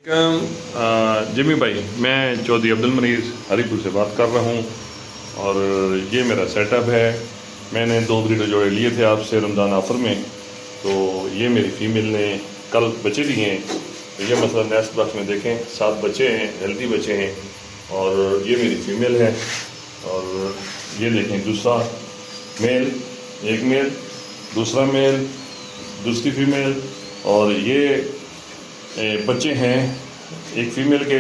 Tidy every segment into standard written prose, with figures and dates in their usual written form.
Jimmy भाई, मैं चौधरी अब्दुल मनीज़ हरीपुर से बात कर रहा हूँ और ये मेरा सेटअप है। मैंने 2 ब्रीडर जोड़े लिए थे आपसे रमज़ान ऑफ़र में, तो ये मेरी फ़ीमेल ने कल बच्चे दिए हैं। तो ये मसला नेस्ट बॉक्स में देखें, 7 बच्चे हैं, हेल्दी बच्चे हैं और ये मेरी फ़ीमेल है। और ये देखें दूसरा मेल, एक मेल, दूसरा मेल, दूसरी फ़ीमेल और ये बच्चे हैं एक फ़ीमेल के।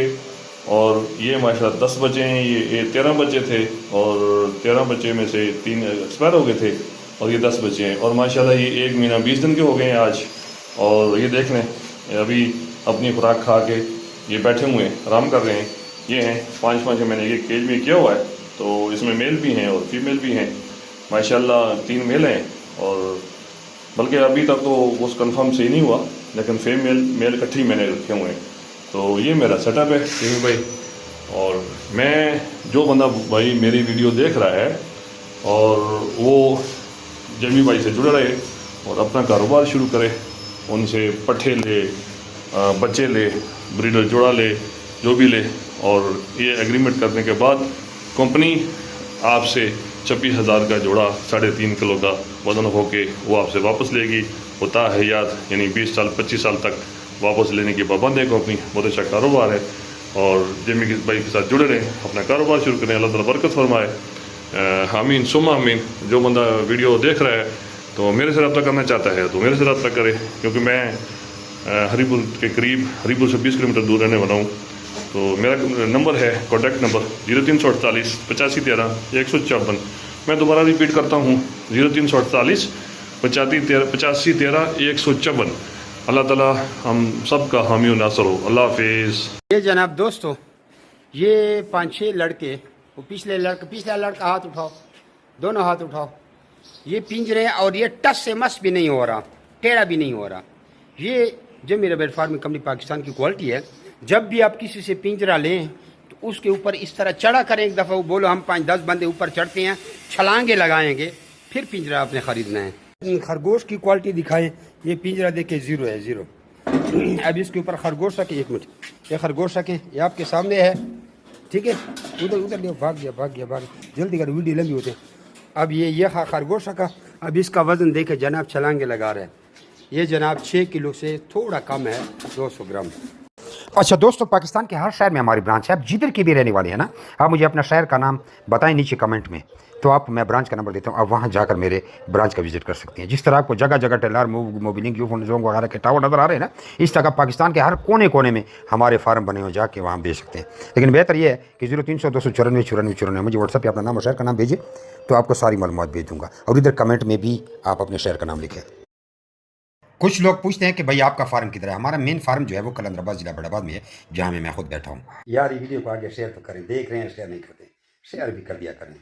और ये माशाल्लाह 10 बच्चे हैं। ये 13 बच्चे थे और 13 बच्चे में से 3 एक्सपायर हो गए थे और ये 10 बच्चे हैं। और माशाल्लाह ये 1 महीना 20 दिन के हो गए हैं आज। और ये देख लें, अभी अपनी खुराक खा के ये बैठे हुए हैं, आराम कर रहे हैं। ये हैं 5 मैंने ये केज में किया हुआ है, तो इसमें मेल भी हैं और फीमेल भी हैं। माशाल्लाह 3 मेल हैं और बल्कि अभी तक तो उस कंफर्म से ही नहीं हुआ, लेकिन फीमेल मेल इकट्ठी मैंने रखे हुए हैं। तो ये मेरा सेटअप है जिमी भाई। और मैं जो बंदा भाई मेरी वीडियो देख रहा है और वो जिमी भाई से जुड़ रहे और अपना कारोबार शुरू करे, उनसे पट्ठे ले, बच्चे ले, ब्रीडर जोड़ा ले, जो भी ले, और ये एग्रीमेंट करने के बाद कंपनी आपसे 26,000 का जोड़ा 3.5 किलो का वज़न होके वो आपसे वापस लेगी। होता है याद, यानी 20 साल 25 साल तक वापस लेने की पाबंद है कंपनी। बहुत अच्छा कारोबार है और जिमी भाई के साथ जुड़े रहें, अपना कारोबार शुरू करें। अल्लाह ताला बरकत फरमाए। आमीन सुम्मा आमीन। जो बंदा वीडियो देख रहा है तो मेरे से रब्ता करना चाहता है तो मेरे से रब्ता करे, क्योंकि मैं हरीपुर के करीब, हरीपुर से 20 किलोमीटर दूर रहने वाला हूँ। तो मेरा नंबर है, कॉन्टैक्ट नंबर 0348 8513 154। मैं दोबारा रिपीट करता हूँ, 0348 8513 154। अल्लाह ताला हम सब का हामी और नासर हो। अल्लाह हाफिज़। ये जनाब दोस्तों, ये 5-6 लड़के, वो पिछला लड़का हाथ उठाओ, दोनों हाथ उठाओ। ये पिंजरे और ये टस से मस भी नहीं हो रहा, टेढ़ा भी नहीं हो रहा। ये जो मेरा बेड फार्मिंग कंपनी पाकिस्तान की क्वालिटी है। जब भी आप किसी से पिंजरा लें तो उसके ऊपर इस तरह चढ़ा करें। एक दफ़ा वो बोलो हम 5-10 बंदे ऊपर चढ़ते हैं, छलांगे लगाएंगे, फिर पिंजरा आपने ख़रीदना है। खरगोश की क्वालिटी दिखाएं। ये पिंजरा देखे 0 है, 0। अब इसके ऊपर खरगोश रखें, 1 मिनट, ये खरगोश रखें, ये आपके सामने है, ठीक है। उधर गया, भाग गया, जल्दी कर, वीडियो लंबी होते। अब ये खरगोश रखा। अब इसका वज़न देखे जनाब, छलांगे लगा रहे हैं। ये जनाब 6 किलो से थोड़ा कम है, 200 ग्राम। अच्छा दोस्तों, पाकिस्तान के हर शहर में हमारी ब्रांच है। आप जिधर की भी रहने वाले हैं ना, आप मुझे अपना शहर का नाम बताएं नीचे कमेंट में, तो आप मैं ब्रांच का नंबर देता हूँ, आप वहाँ जाकर मेरे ब्रांच का विजिट कर सकते हैं। जिस तरह आपको जगह जगह टेलर मोबिलिंग यूफोन जोंग वगैरह के टावर नज़र आ रहे हैं ना, इस तरह पाकिस्तान के हर कोने कोने में हमारे फार्म बने हो, जाके वहाँ भेज सकते हैं। लेकिन बेहतर ये है कि 0300 294 94 मुझे व्हाट्सएप पर अपना नाम और शहर का नाम भेजिए, तो आपको सारी मालूमात भेज दूँगा। और इधर कमेंट में भी आप अपने शहर का नाम लिखें। कुछ लोग पूछते हैं कि भाई आपका फार्म किधर है। हमारा मेन फार्म जो है वो कलंदराबाद जिला बड़ाबाद में है, जहाँ मैं खुद बैठा हूँ। यार ये वीडियो को आगे शेयर तो करें, देख रहे हैं शेयर नहीं करते, शेयर भी कर दिया करें।